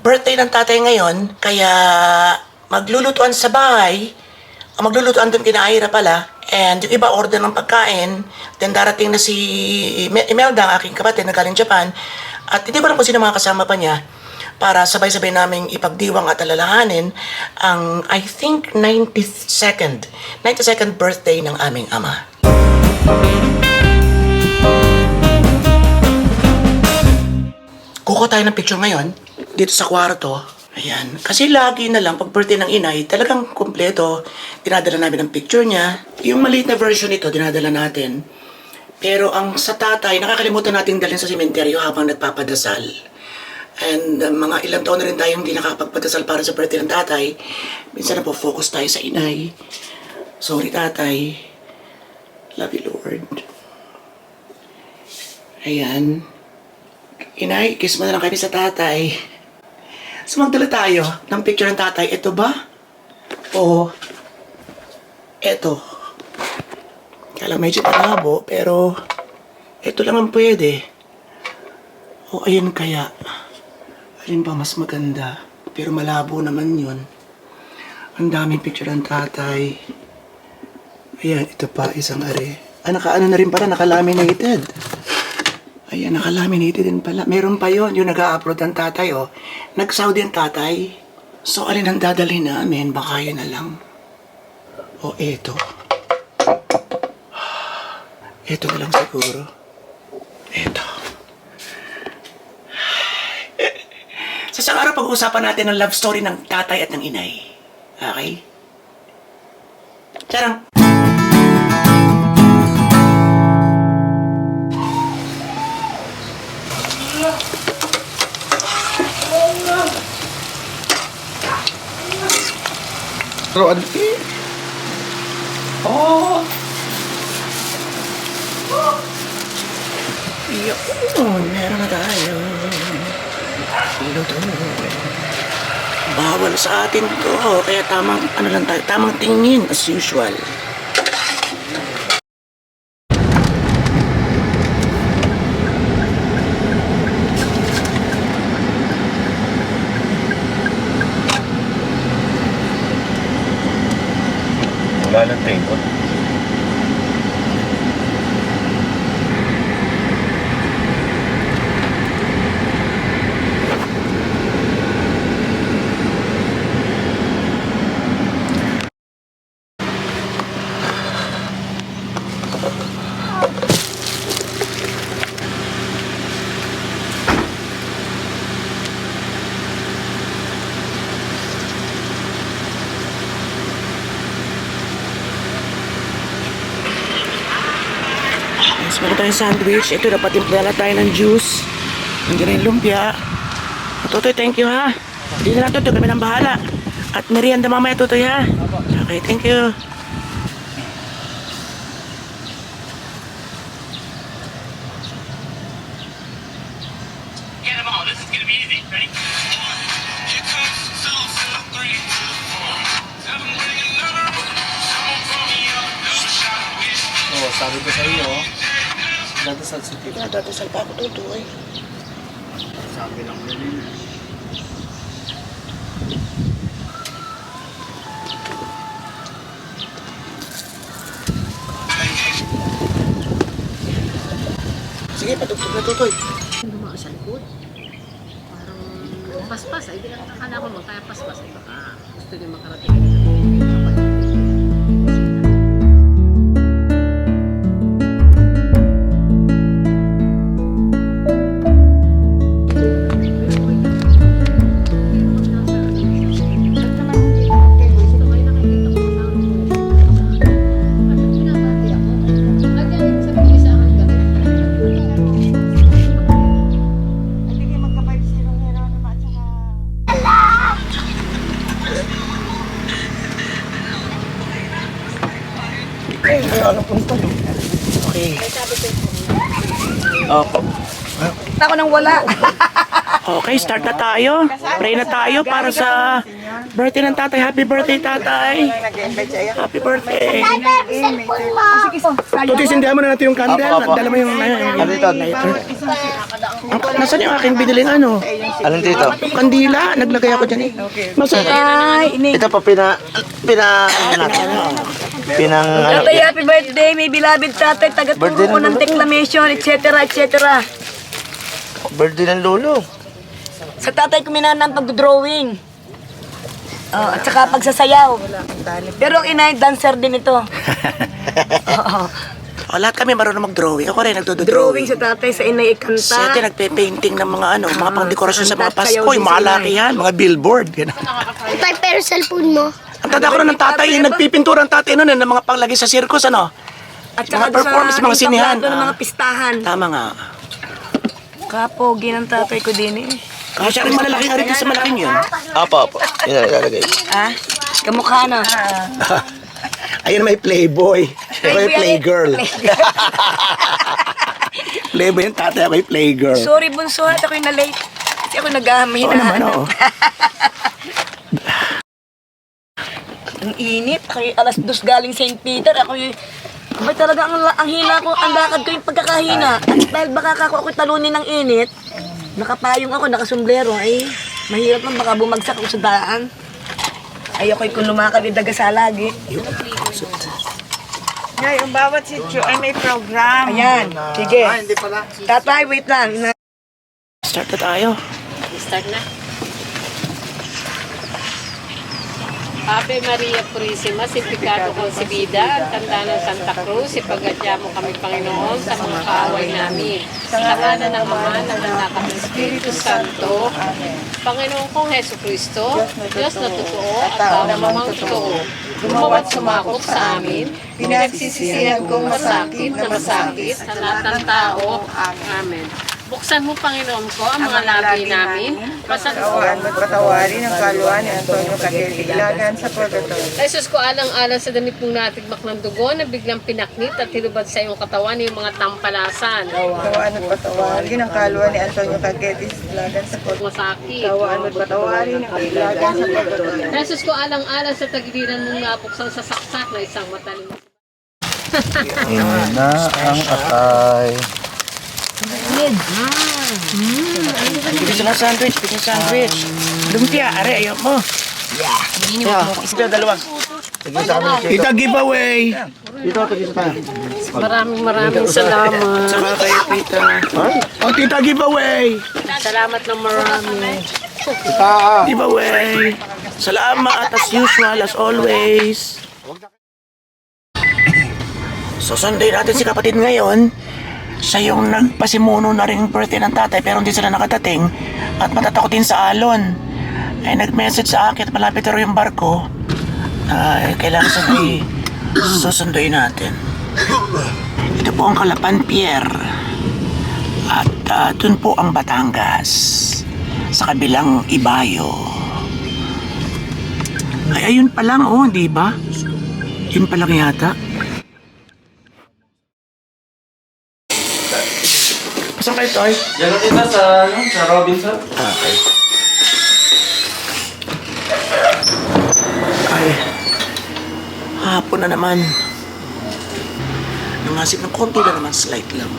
birthday ng tatay ngayon, kaya maglulutuan sa bahay, maglulutuan doon kina Ira pala, and yung iba order ng pagkain, then darating na si Imelda, ang aking kapatid na galing Japan, at hindi ko alam kung sino mga kasama pa niya, para sabay-sabay naming ipagdiwang at alalahanin ang, I think, 92nd birthday ng aming ama. Kukuha tayo ng picture ngayon, dito sa kwarto. Ayan. Kasi lagi na lang, pag birthday ng inay, talagang kumpleto. Dinadala namin ang picture niya. Yung maliit na version nito, dinadala natin. Pero ang sa tatay, nakakalimutan natin dalhin sa sementeryo habang nagpapadasal. And mga ilang taon na rin tayong hindi nakakapagpadasal para sa birthday ng tatay. Minsan na po focus tayo sa inay. Sorry tatay. Love you Lord. Ayan. Inay, kiss mo na lang kami sa tatay. So magdala tayo ng picture ng tatay. Ito ba? O ito. Kaya lang medyo malabo, pero ito lang ang pwede. O ayun kaya. Ayun ba mas maganda? Pero malabo naman yun. Ang daming picture ng tatay. Ayan, ito pa, isang are. Naka-ano na rin pala, naka-laminated. Ayan, naka-laminated din pala. Meron pa yon yung nag-a-upload ng tatay, oh. Nag-Saudi ang tatay. So, alin ang dadalhin namin? Baka yun na lang. O, eto. Eto na lang siguro. Eto. Sa isang araw, pag-uusapan natin ang love story ng tatay at ng inay. Okay? Charang! Roan oh. Yun, meron na tayo. Luto. Bawal sa atin to. Kaya tamang, ano lang tayo, tamang tingin as usual. Wala lang tengkot. Mas meron tayong sandwich. Ito, dapat impala tayo ng juice. Nandiyan na yung lumpia. Tutoy, thank you ha. Hindi na lang Tutoy, kami nang bahala. At merienda mamaya Tutoy ha. Okay, thank you. Get them all. This is gonna be easy. Ready? Here comes two, two, three, two, four. Seven, bring another. Someone call me up. Double shot of whiskey. Oo, sabi ko sa iyo, dadasal sa tito. Dadasal pa ako Tutoy. Sabi lang ko yun. Sige, patugtog na Tutoy. Dumaan sa likod. Parang paspas. Ay, di lang akala ko kaya paspas. Ay, baka gusto niya makarating. Okay. Opo. Ako nang wala. Okay, start na tayo. Pray na tayo para sa birthday ng tatay. Happy birthday, tatay. Happy birthday. Tutis, hindi mo na natin yung candle. Dala mo yung lighter. Nasaan yung aking biniling ano? Anong tito? Kandila. Naglagay ako dyan eh. Masaya. Ito pa Tatay, happy birthday, may beloved tatay, taga-turo ko ng declamation, etc. etc. birthday ng lolo. Sa tatay ko minanang pag-drawing. At saka pagsasayaw. Pero ang inay, dancer din ito. Lahat kami marunong mag-drawing. Ako rin Drawing nagdo-drawing. sa tatay, sa inay ikanta. Si ate nagpe-painting ng mga ano, mga pang-dekorasyon sa mga Kanta, Pasko. sayaw Yung din mga sila laki yan, mga billboard. Ganun. Tay, pero cellphone mo. Ang tanda ko na ng tatay, yung nagpipintura ng tatay noon, ng mga panglagay sa circus, ano? At mga saka performance, mga sinihan. ng mga pistahan. Tama nga. Kapogi ng tatay ko din eh. Kasi rin malalaking arito sa malaking yun. Apo. Yan ang ilalagay. Ah, kamukha na. Ayun may playboy. Ako yung playgirl. Playboy yung tatay, ako yung playgirl. Sorry bunso, at ako yung na-late. Kasi ako nag-ahamahin Oo naman, oo. Ang init. Ako yung alas 2 galing St. Peter. Ako yung... Abay talaga ang hina ko, ang lakad ko yung pagkakahina. At dahil baka ako talunin ng init, nakapayong ako, nakasombrero, ay mahirap lang baka bumagsak ako sa daan. Ay ako'y kung lumakad, idagasa lagi. Ngay, ang bawat sityo ay may program. Ayan, sige. Tatay, wait lang. Start na tayo. Start na. Ave Maria Purisima, Simplicato Concebida, ang tanda ng Santa Cruz, ipagadya mo kami, Panginoon, sa mga kaaway namin. Sa ngalan ng Ama, ng Anak at ng Espiritu Santo, Panginoon kong Heso Kristo, Diyos na totoo at tao namang totoo, gumawa't sumakop sa amin, pinagsisisihan kong masakit sa lahat ng tao. Amen. Buksan mo, Panginoon ko, ang mga labi namin. Pagkawaan at patawarin ang kaluan ni Antonio Cagetilagan sa purgatorio. Jesus ko, alang-alang sa damit mong natigmak ng dugo na biglang pinaknit at hinubad sa iyong katawan yung mga tampalasan. Pagkawaan at patawarin ang kaluan ni Antonio Cagetilagan sa purgatorio. Masakit. Pagkawaan at patawarin ang Cagetilagan sa purgatorio. Jesus ko, alang-alang sa tagiliran mong napuksan sa saksak na isang matalim. Na ang atay. Bigyan ng sandwich, bigyan ng sandwich. Lumpia, are, ayaw mo. Ito, dalawa. Tita giveaway. Maraming salamat. Saka kay tita. Oh, tita giveaway. Salamat ng marami. Giveaway. Salamat as usual, as always. Susunduin natin si kapatid ngayon. Siya yung nagpasimuno na rin birthday ng tatay pero hindi sila nakatating at matatakotin sa alon. Ay nag-message sa akin at malapit na rin yung barko. Kailangan sabi susunduin natin. Ito po ang Calapan Pier. At dun po ang Batangas. Sa kabilang Ibayo. Ay ayun pa lang oh, di ba? Yun pa lang yata. Saan kayo, Toy? Diyan na kita sa Robinson. Okay. Ay, hapon na naman. Nangasip ng konti na naman, slight lang.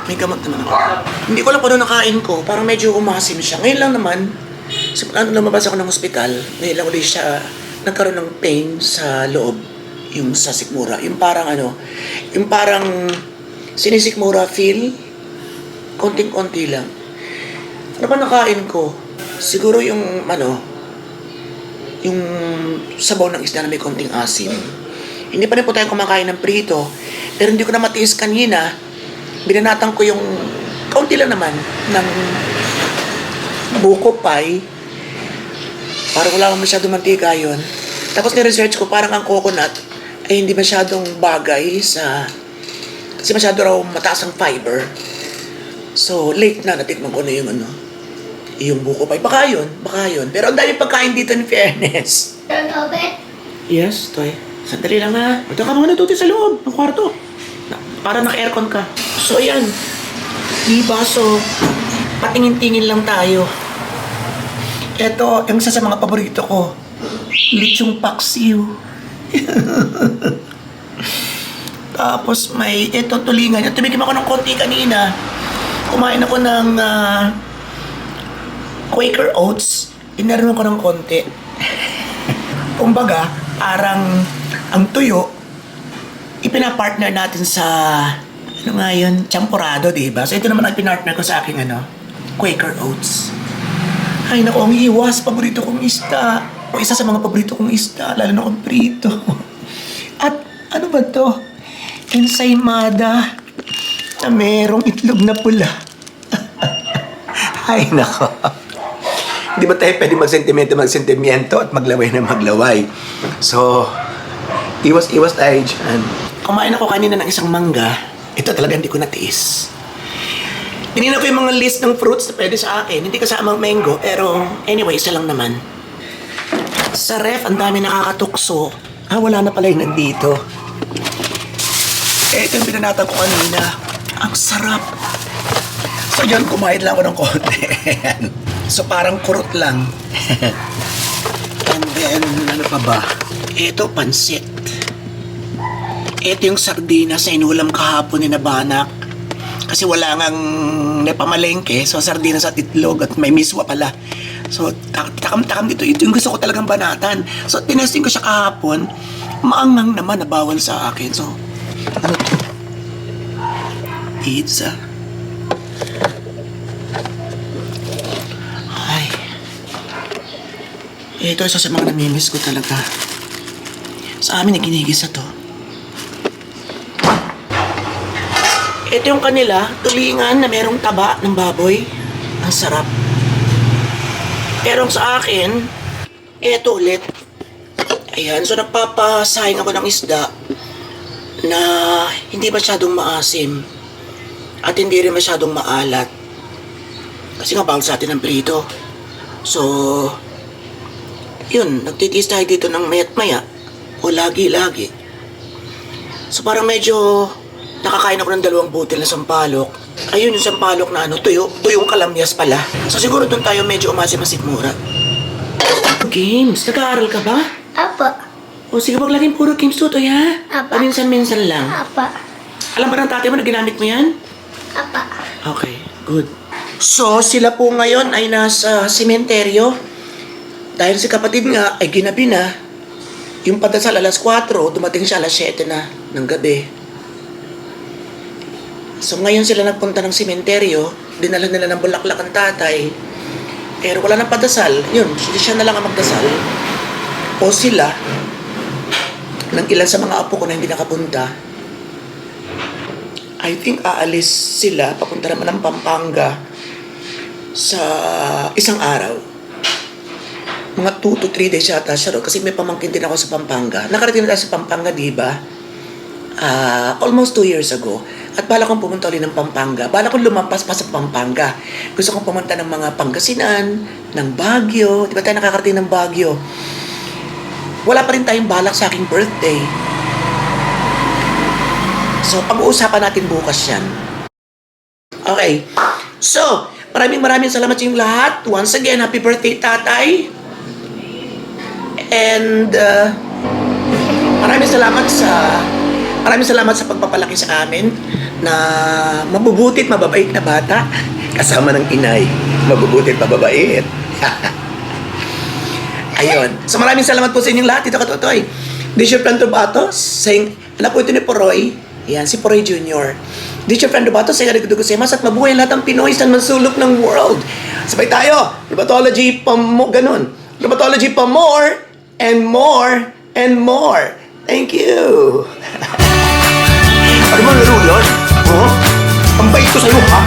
May gamot naman ako. Hindi ko lang kung ano nakain ko, parang medyo umasim siya. Ngayon lang naman, simula nung lumabas ako ng ospital, ngayon lang ulit siya nagkaroon ng pain sa loob, yung sa sikmura. Yung parang sinisikmura feel, konting-konti lang. Ano ba nakain ko? Siguro yung yung sabaw ng isda na may konting asim. Hindi pa rin po tayo kumakain ng prito, pero hindi ko na matiis kanina. Binanatan ko yung kaunti lang naman ng buko pie. Parang wala akong masyadong mantika yun. Tapos ni-research ko parang ang coconut ay hindi masyadong bagay kasi masyado raw mataas ang fiber. So, late na natikman ko na yung buko pie. Baka yun. Pero ang dami pagkain dito in fairness. Yes, Toy. Sandali lang ha. Ito ka muna tuti sa loob ng kwarto. Para naka-aircon ka. So, ayan. Di baso. patingin-tingin lang tayo. Ito, yung isa sa mga paborito ko. Lechong paksiw. Tapos may ito tulingan. Tumigim ako ng konti kanina. Kumain ako ng Quaker Oats. Inaroon ko ng konti. Kumbaga, parang ang tuyo, ipinapartner natin sa, ano nga yun, champurado, diba? So ito naman ang pinartner ko sa aking Quaker Oats. Ay naku, ang iwas, paborito kong isda. O isa sa mga paborito kong isda, lalo na kung prito. At ano ba to? Ensaymada na merong itlog na pula. Ay nako. Di ba tayo pwede magsentimento at maglaway na maglaway? So, iwas tayo dyan. Kumain ako kanina ng isang mangga. Ito talaga hindi ko natiis. Tinignan ko yung mga list ng fruits na pwede sa akin. Hindi kasama ang mango, pero anyway, isa lang naman. Sa ref, ang dami nakakatukso. Wala na pala yung nandito. Ito yung pinanatan ko kanina. Ang sarap. So yun, kumain lang ako ng konti. So parang kurot lang. And then, ano pa ba? Ito, pansit. Ito yung sardinas sa inulam kahapon ni Nabanak. Kasi wala ngang napamalengke. So sardinas at itlog at may miswa pala. So takam-takam dito. Ito yung gusto ko talagang banatan. So tinesting ko siya kahapon. Maangang naman na bawal sa akin. So, ano to? Pizza. Ito isa sa mga namimiss ko talaga. Sa amin naginigisa to. Ito yung kanila, tulingan na merong taba ng baboy. Ang sarap. Pero sa akin, ito ulit. Ayan, so nagpapasayang ako ng isda na hindi masyadong maasim at hindi rin masyadong maalat. Kasi nga bawal sa atin ang prito. So, yun, nagtitiis tayo dito ng mayat maya o lagi-lagi. So parang medyo nakakain ako ng 2 butil na sampalok. Ayun yung sampalok na tuyong kalamyas pala. So siguro doon tayo medyo umasim-asikmura. Games, nag-aaral ka ba? Apa. O sige, wag laging puro games tutoy ha? Apa. Paminsan-minsan lang. Apa. Alam ba ng tatay mo na ginamit mo yan? Apa. Okay, good. So sila po ngayon ay nasa sementeryo. Dahil si kapatid nga ay ginabi na, yung padasal alas 4, dumating siya alas 7 na ng gabi. So ngayon sila nagpunta ng sementeryo, dinala nila ng bulaklak ang tatay, pero wala nang padasal, yun, siya na lang ang magdasal. O sila, ng ilan sa mga apo ko na hindi nakapunta, I think aalis sila, papunta naman ng Pampanga sa isang araw. Mga 2 to 3 days yata siya kasi may pamangkin din ako sa Pampanga. Nakarating na tayo sa Pampanga, di ba? Almost 2 years ago. At bala kong pumunta ulit ng Pampanga. Bala kong lumampas pa sa Pampanga. Gusto kong pumunta ng mga Pangasinan, ng Baguio. Di ba tayo nakakarating ng Baguio? Wala pa rin tayong balak sa aking birthday. So, pag-uusapan natin bukas yan. Okay. So, maraming salamat sa inyong lahat. Once again, happy birthday, tatay. And maraming salamat sa pagpapalaki sa amin na mabubutit, mababait na bata kasama ng inay. Mabubutit, mababait. Ayun. So maraming salamat po sa inyong lahat. Dito katutoy. This is your friend Robato saying, alam po ito ni Poroy. Yan, si Poroy Jr. This is your friend Robato saying, arigato-gozaimasu at mabuhay lahat ng Pinoy sa mansulok ng world. Sabay tayo. Robatology pa mo, ganun. Robatology pa more and more and more. Thank you. Ano ba laro yun? Ang bait ko sa'yo, ha?